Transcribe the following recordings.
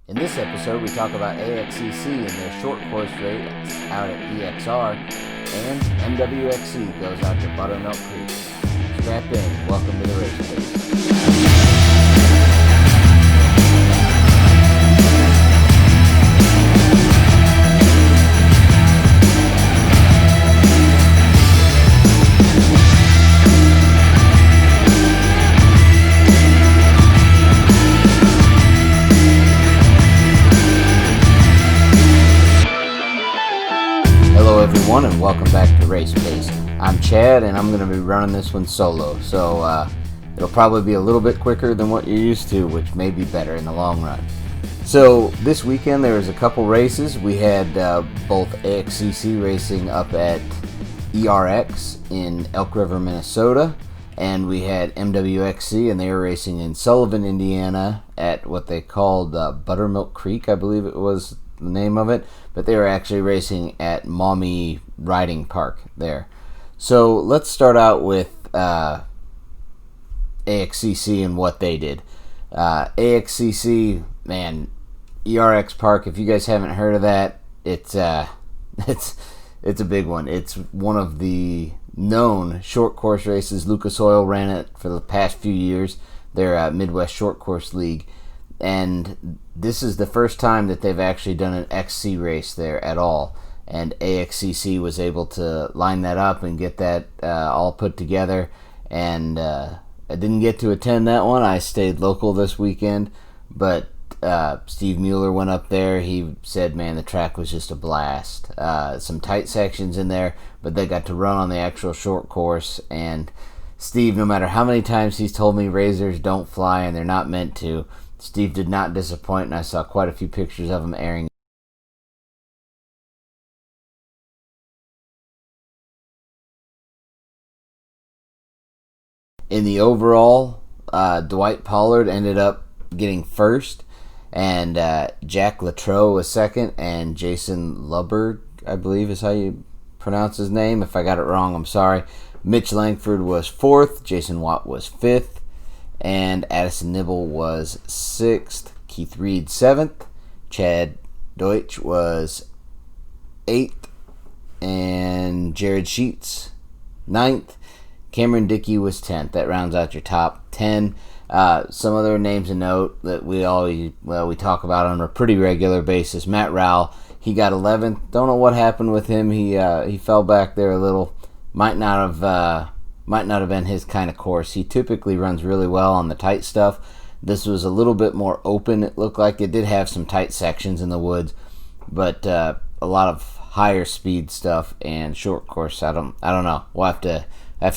In this episode, we talk about AXCC and their short course race out at EXR, and MWXC goes out to Buttermilk Creek. Strap in. Welcome to the race place. Hello everyone and welcome back to Race Pace. I'm Chad and I'm going to be running this one solo, so it'll probably be a little bit quicker than what you're used to, which may be better in the long run. So this weekend there was a couple races. We had both AXCC racing up at ERX in Elk River, Minnesota, and we had MWXC and they were racing in Sullivan, Indiana at what they called Buttermilk Creek, I believe it was the name of it, but they were actually racing at Maumee Riding Park there. So let's start out with AXCC and what they did. AXCC, man, ERX Park, if you guys haven't heard of that, it's a big one. It's one of the known short course races. Lucas Oil ran it for the past few years, their Midwest Short Course League. And this is the first time that they've actually done an XC race there at all. And AXCC was able to line that up and get that all put together. And I didn't get to attend that one. I stayed local this weekend. But Steve Mueller went up there. He said, man, the track was just a blast. Some tight sections in there, but they got to run on the actual short course. And Steve, no matter how many times he's told me razors don't fly and they're not meant to, Steve did not disappoint, and I saw quite a few pictures of him airing. In the overall, Dwight Pollard ended up getting first, and Jack Latrobe was second, and Jason Luberg, I believe is how you pronounce his name. If I got it wrong, I'm sorry. Mitch Langford was fourth, Jason Watt was fifth, and Addison Nibble was 6th, Keith Reed 7th, Chad Deutsch was 8th, and Jared Sheets 9th, Cameron Dickey was 10th. That rounds out your top 10. Some other names to note that we talk about on a pretty regular basis. Matt Rowell, he got 11th. Don't know what happened with him. He fell back there a little. Might not have been his kind of course. He typically runs really well on the tight stuff. This was a little bit more open. It looked like it did have some tight sections in the woods, but a lot of higher speed stuff and short course. I don't know. We'll have to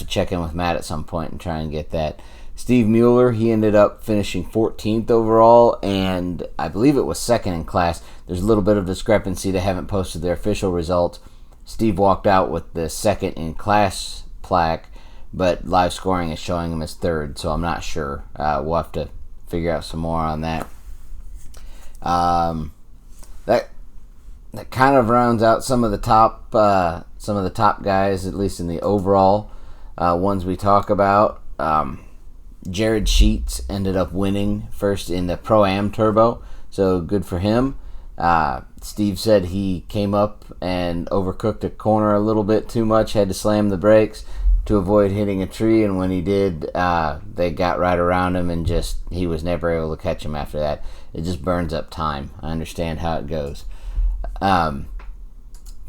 check in with Matt at some point and try and get that. Steve Mueller, he ended up finishing 14th overall, and I believe it was second in class. There's a little bit of discrepancy. They haven't posted their official results. Steve walked out with the second in class plaque, but live scoring is showing him as third, so I'm not sure. We'll have to figure out some more on that. That kind of rounds out some of the top guys, at least in the overall ones we talk about. Jared Sheets ended up winning first in the Pro-Am Turbo, so good for him. Steve said he came up and overcooked a corner a little bit too much, had to slam the brakes to avoid hitting a tree, and when he did, they got right around him and he was never able to catch him after that. It just burns up time. I understand how it goes.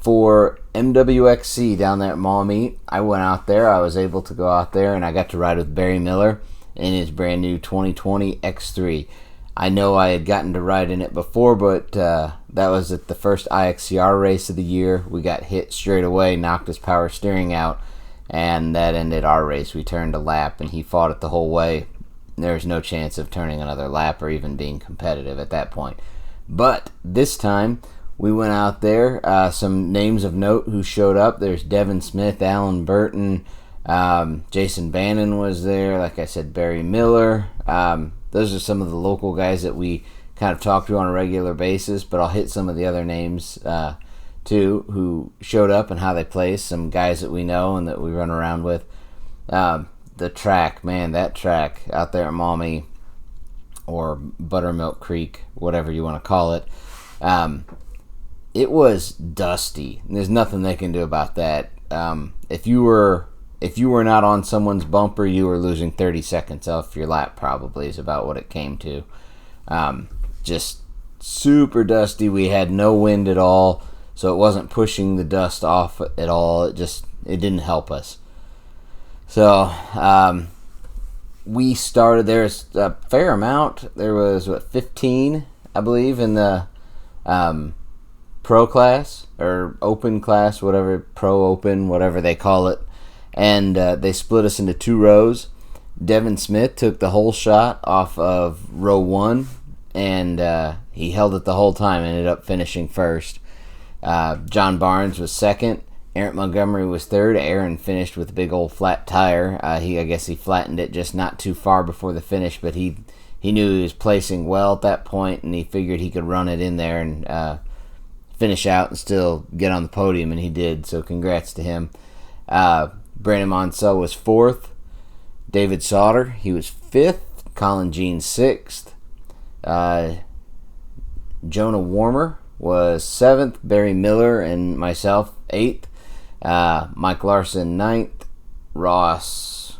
For MWXC down there at Maumee, I went out there. I was able to go out there, and I got to ride with Barry Miller in his brand new 2020 X3. I know I had gotten to ride in it before, but that was at the first IXCR race of the year. We got hit straight away, knocked his power steering out, and that ended our race. We turned a lap, and he fought it the whole way. There was no chance of turning another lap or even being competitive at that point. But this time, we went out there. Some names of note who showed up. There's Devin Smith, Alan Burton, Jason Bannon was there. Like I said, Barry Miller. Those are some of the local guys that we kind of talk to on a regular basis, but I'll hit some of the other names too who showed up and how they placed. Some guys that we know and that we run around with. The track, man, that track out there at Maumee, or Buttermilk Creek, whatever you want to call it. It was dusty. There's nothing they can do about that. If you were not on someone's bumper, you were losing 30 seconds off your lap, probably, is about what it came to. Just super dusty. We had no wind at all, so it wasn't pushing the dust off at all. It didn't help us. So we started. There's a fair amount. There was 15, I believe, in the pro class or open class, whatever, pro open, whatever they call it. And they split us into 2 rows. Devin Smith took the whole shot off of row 1, and he held it the whole time, ended up finishing first. John Barnes was second. Aaron Montgomery was third. Aaron finished with a big old flat tire. I guess he flattened it just not too far before the finish, but he knew he was placing well at that point, and he figured he could run it in there and finish out and still get on the podium, and he did, so congrats to him. Brandon Monsell was 4th. David Sauter, he was 5th. Colin Jean 6th. Jonah Warmer was 7th. Barry Miller and myself 8th. Mike Larson 9th. Ross,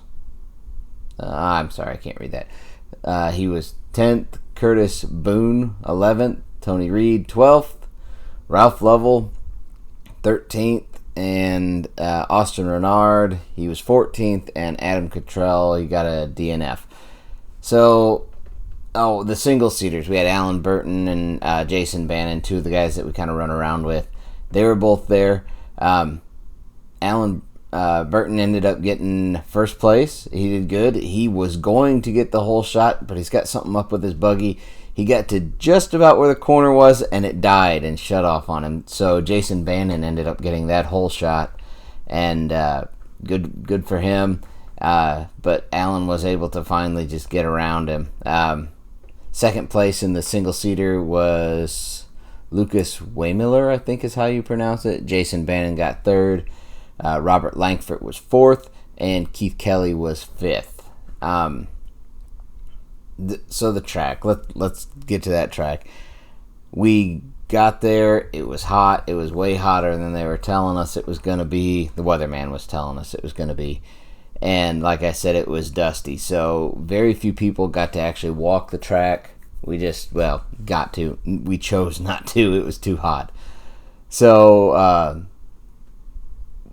I'm sorry, I can't read that. He was 10th. Curtis Boone 11th. Tony Reed 12th. Ralph Lovell 13th. And Austin Renard, he was 14th, and Adam Cottrell, he got a DNF. So, the single-seaters, we had Alan Burton and Jason Bannon, 2 of the guys that we kind of run around with. They were both there. Alan Burton ended up getting first place. He did good. He was going to get the whole shot, but he's got something up with his buggy. He got to just about where the corner was, and it died and shut off on him. So Jason Bannon ended up getting that whole shot, and good for him. But Alan was able to finally just get around him. Second place in the single-seater was Lucas Waymiller, I think is how you pronounce it. Jason Bannon got 3rd. Robert Langford was 4th, and Keith Kelly was 5th. So the track, let's get to that track. We got there, it was hot, it was way hotter than they were telling us it was going to be. The weatherman was telling us it was going to be. And like I said, it was dusty, so very few people got to actually walk the track. We just, got to. We chose not to, it was too hot. So,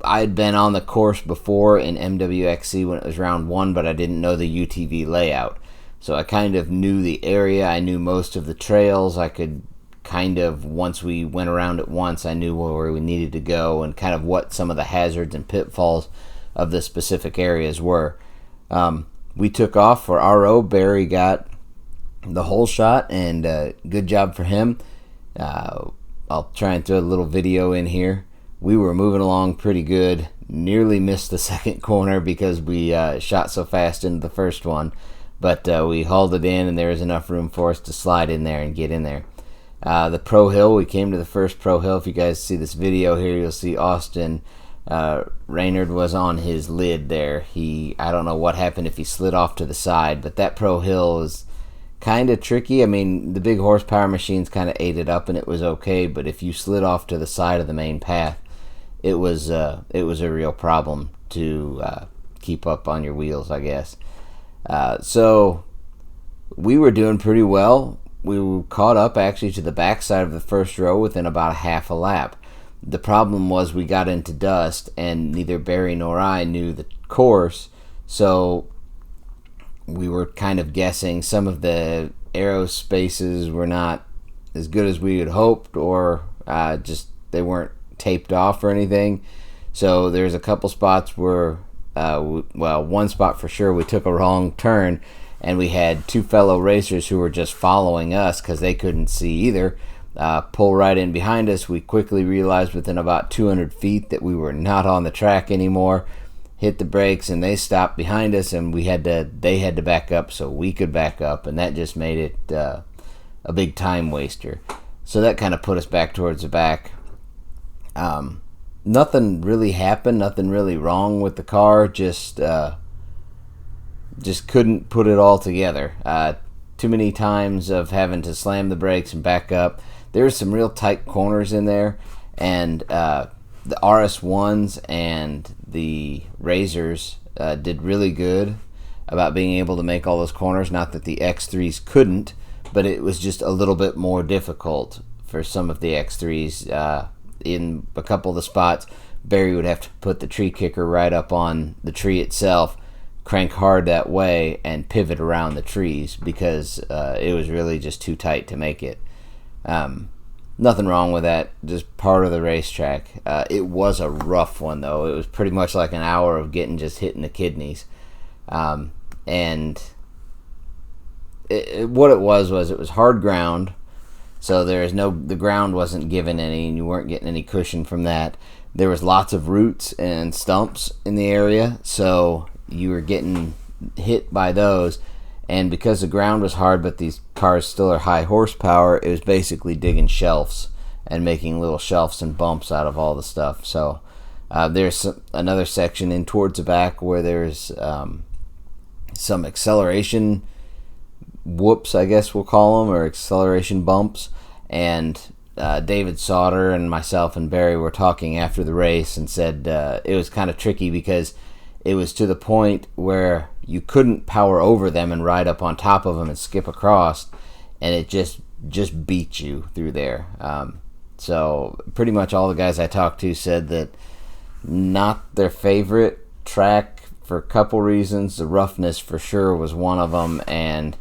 I'd been on the course before in MWXC when it was round 1, but I didn't know the UTV layout. So I kind of knew the area. I knew most of the trails. I could kind of, once we went around it once, I knew where we needed to go and kind of what some of the hazards and pitfalls of the specific areas were. We took off for RO. Barry got the whole shot, and good job for him. I'll try and throw a little video in here. We were moving along pretty good. Nearly missed the second corner because we shot so fast into the first one. But we hauled it in, and there was enough room for us to slide in there and get in there. The Pro Hill, we came to the first Pro Hill. If you guys see this video here, you'll see Austin Raynard was on his lid there. I don't know what happened if he slid off to the side, but that Pro Hill is kind of tricky. I mean, the big horsepower machines kind of ate it up, and it was okay, but if you slid off to the side of the main path, it was a real problem to keep up on your wheels, I guess. So we were doing pretty well. We were caught up actually to the backside of the first row within about a half a lap. The problem was we got into dust, and neither Barry nor I knew the course, so we were kind of guessing. Some of the aero spaces were not as good as we had hoped, or just they weren't taped off or anything. So there's a couple spots where one spot for sure we took a wrong turn, and we had 2 fellow racers who were just following us because they couldn't see either, pull right in behind us. We quickly realized within about 200 feet that we were not on the track anymore, hit the brakes, and they stopped behind us, and they had to back up so we could back up, and that just made it a big time waster. So that kind of put us back towards the back. Nothing really happened, nothing really wrong with the car, just couldn't put it all together. too many times of having to slam the brakes and back up. There were some real tight corners in there, and the RS1s and the Razors did really good about being able to make all those corners. Not that the X3s couldn't, but it was just a little bit more difficult for some of the X3s. In a couple of the spots, Barry would have to put the tree kicker right up on the tree itself, crank hard that way, and pivot around the trees because it was really just too tight to make it. Nothing wrong with that, just part of the racetrack. It was a rough one, though. It was pretty much like an hour of getting just hit in the kidneys. And what it was hard ground, so the ground wasn't given any, and you weren't getting any cushion from that. There was lots of roots and stumps in the area, so you were getting hit by those. And because the ground was hard, but these cars still are high horsepower, it was basically digging shelves and making little shelves and bumps out of all the stuff. So there's another section in towards the back where there's some acceleration whoops, I guess we'll call them, or acceleration bumps. And David Sauter and myself and Barry were talking after the race and said it was kind of tricky because it was to the point where you couldn't power over them and ride up on top of them and skip across, and it just beat you through there. So pretty much all the guys I talked to said that not their favorite track for a couple reasons. The roughness for sure was one of them, and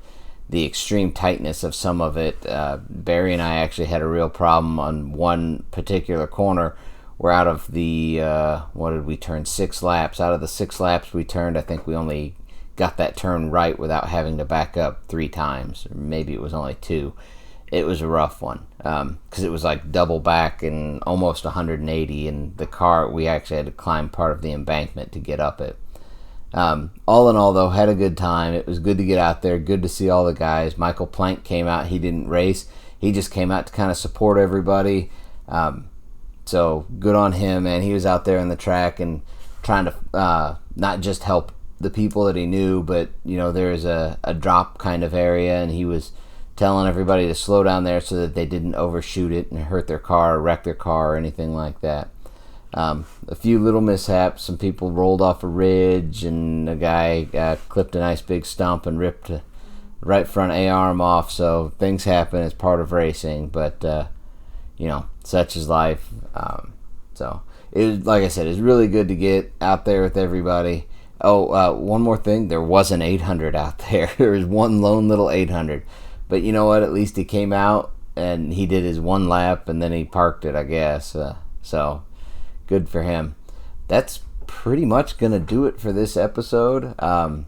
the extreme tightness of some of it. Barry and I actually had a real problem on one particular corner where out of the, what did we turn, 6 laps? Out of the 6 laps we turned, I think we only got that turn right without having to back up 3 times. Or maybe it was only 2. It was a rough one because it was like double back and almost 180, and the car, we actually had to climb part of the embankment to get up it. All in all, though, had a good time. It was good to get out there, good to see all the guys. Michael Plank came out. He didn't race. He just came out to kind of support everybody. So good on him, and he was out there on the track and trying to not just help the people that he knew, but, you know, there's a drop kind of area, and he was telling everybody to slow down there so that they didn't overshoot it and hurt their car or wreck their car or anything like that. A few little mishaps. Some people rolled off a ridge, and a guy clipped a nice big stump and ripped a right front A-arm off. So things happen as part of racing, but you know, such is life. So it was, like I said, it's really good to get out there with everybody. One more thing, there was an 800 out there. There was one lone little 800, but you know what? At least he came out and he did his one lap, and then he parked it, I guess. So good for him. That's pretty much going to do it for this episode. Man,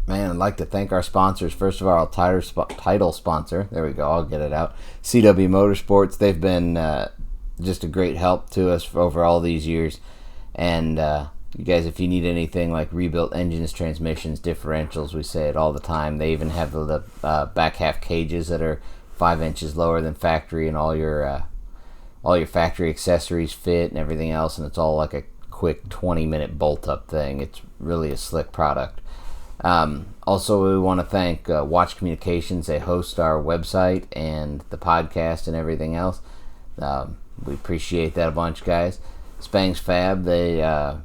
I'd like to thank our sponsors. First of all, our title sponsor. There we go. I'll get it out. CW Motorsports. They've been just a great help to us for over all these years. And you guys, if you need anything like rebuilt engines, transmissions, differentials, we say it all the time. They even have the back half cages that are 5 inches lower than factory, and all your factory accessories fit and everything else, and it's all like a quick 20-minute bolt-up thing. It's really a slick product. Also, we want to thank Watch Communications. They host our website and the podcast and everything else. We appreciate that a bunch, guys. Spang's Fab, they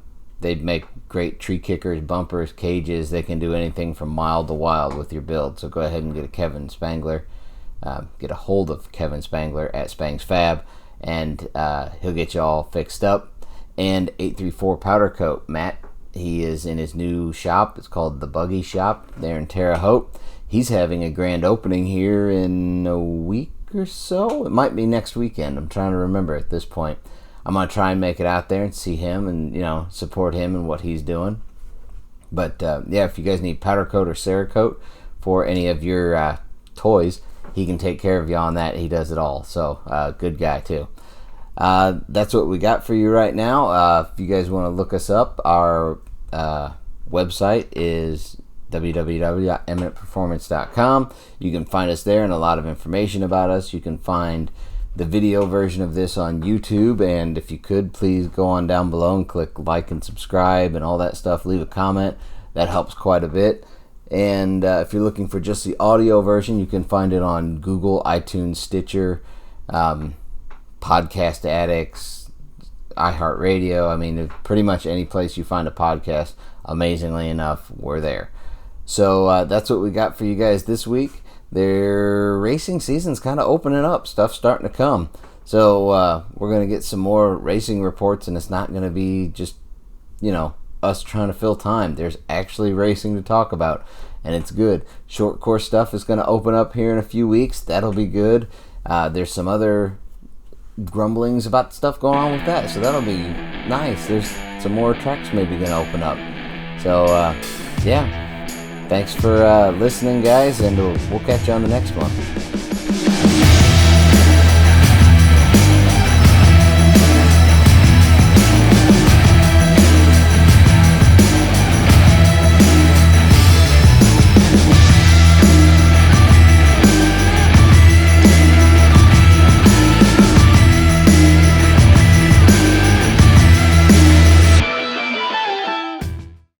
make great tree kickers, bumpers, cages. They can do anything from mild to wild with your build. So go ahead and get a hold of Kevin Spangler at Spang's Fab, and he'll get you all fixed up. And 834 Powder Coat, Matt, he is in his new shop. It's called The Buggy Shop there in Terre Haute. He's having a grand opening here in a week or so. It might be next weekend. I'm trying to remember at this point. I'm going to try and make it out there and see him and, you know, support him and what he's doing. But, yeah, if you guys need powder coat or Cerakote for any of your toys, he can take care of you on that. He does it all. So, good guy, too. That's what we got for you right now. If you guys want to look us up, our website is www.eminentperformance.com. You can find us there and a lot of information about us. You can find the video version of this on YouTube, and if you could, please go on down below and click like and subscribe and all that stuff. Leave a comment. That helps quite a bit. And if you're looking for just the audio version, you can find it on Google, iTunes, Stitcher, Podcast Addicts, iHeartRadio. I mean, pretty much any place you find a podcast, amazingly enough, we're there. So that's what we got for you guys this week. Their racing season's kind of opening up. Stuff's starting to come. So we're going to get some more racing reports, and it's not going to be just, us trying to fill time. There's actually racing to talk about, and it's good. Short course stuff is going to open up here in a few weeks. That'll be good. There's some other grumblings about stuff going on with that, so that'll be nice. There's some more tracks maybe going to open up. So, yeah. Thanks for listening, guys, and we'll catch you on the next one.